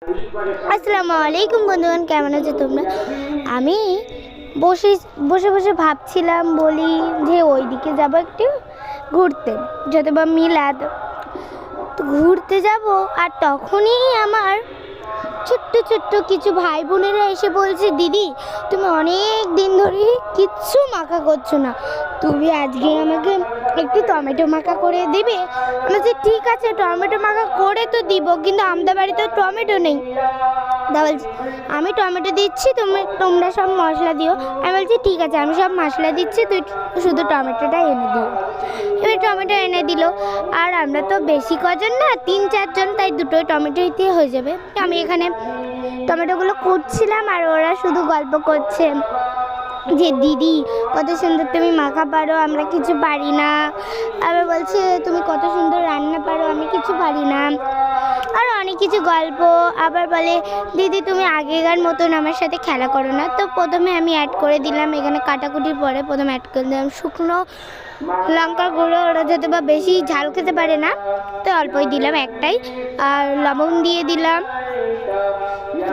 আসসালামু আলাইকুম বন্ধুগণ, কেমন আছো তোমরা? আমি বসে বসে বসে ভাবছিলাম, বলি যে ওইদিকে যাবো একটু ঘুরতে, যত বা মিলাদ, তো ঘুরতে যাব। আর তখনই আমার ছোট্ট ছোট্ট কিছু ভাই বোনেরা এসে বলছে, দিদি তুমি অনেক দিন ধরে কিচ্ছু মাখা করছো না, তুমি আজকে আমাকে একটু টমেটো মাখা করে দিবে? আমি বলছি ঠিক আছে, টমেটো মাখা করে তো দিব, কিন্তু আমাদের বাড়িতে টমেটো নেই। তা বলছি আমি টমেটো দিচ্ছি, তোমরা সব মশলা দিও। আমি বলছি ঠিক আছে, আমি সব মশলা দিচ্ছি, তুই শুধু টমেটোটা এনে দিও। এবার টমেটো এনে দিল। আর আমরা তো বেশি কজন না, 3-4 জন, তাই দুটোই টমেটোতে হয়ে যাবে। আমি এখানে টমেটোগুলো কুটছিলাম আর ওরা শুধু গল্প করছে যে দিদি কত সুন্দর তুমি মাখা পারো, আমরা কিছু পারি না। আবার বলছে তুমি কত সুন্দর রান্না পারো, আমি কিছু পারি না। আর অনেক কিছু গল্প। আবার বলে দিদি তুমি আগেকার মতন আমার সাথে খেলা করো না। তো প্রথমে আমি অ্যাড করে দিলাম, এখানে কাটাকুটির পরে প্রথমে অ্যাড করে দিলাম শুকনো লঙ্কার গুঁড়ো। ওরা যত বা বেশি ঝাল খেতে পারে না, তো অল্পই দিলাম, একটাই। আর লবণ দিয়ে দিলাম,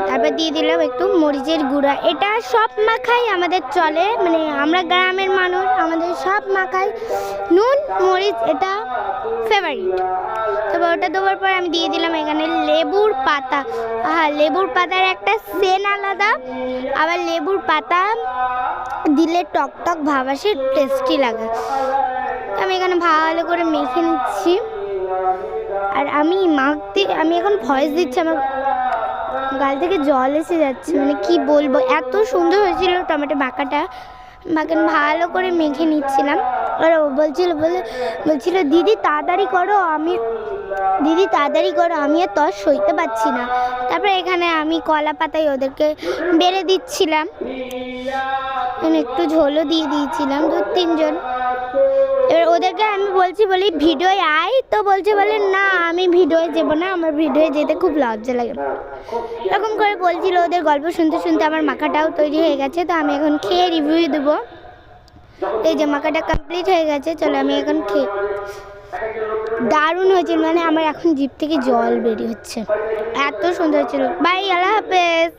তারপর দিয়ে দিলাম একটু মরিচের গুঁড়া। এটা সব মাখাই আমাদের চলে, মানে আমরা গ্রামের মানুষ, আমাদের সব মাখাই নুন মরিচ এটা ফেভারিট। তবে ওটা দেওয়ার পর আমি দিয়ে দিলাম এখানে লেবুর পাতা। লেবুর পাতার একটা সেন আলাদা, আবার লেবুর পাতা দিলে টক টক ভাব আসে, টেস্টি লাগে। আমি এখানে ভালো করে মেখে নিচ্ছি। আর আমি এখন ভয়েস দিচ্ছি, আমার গাল থেকে জল এসে যাচ্ছে, মানে কি বলবো, এত সুন্দর হয়েছিল টমেটো মাখাটা। ভালো করে মেখে নিচ্ছিলাম। আর ও বলছিল দিদি তাড়াতাড়ি করো, আমি আর তর সইতে পারছি না। তারপরে এখানে আমি কলা পাতায় ওদেরকে বেড়ে দিচ্ছিলাম, একটু ঝোলও দিয়ে দিয়েছিলাম 2-3 জন। এবার ওদেরকে আমি বলি ভিডিওয় আয়, তো বলে না আমি ভিডিওয় যাবো না, আমার ভিডিওয় যেতে খুব লজ্জা লাগে। এরকম করে বলছিল। ওদের গল্প শুনতে শুনতে আমার মাখাটাও তৈরি হয়ে গেছে। তো আমি এখন খেয়ে রিভিউ দেবো। এই যে মাখাটা কমপ্লিট হয়ে গেছে, চলো আমি এখন খেয়ে। দারুণ হয়েছিল, মানে আমার এখন জিভ থেকে জল বেরিয়ে হচ্ছে, এত সুন্দর হয়েছিল। বাই, আল্লাহ হাফেজ।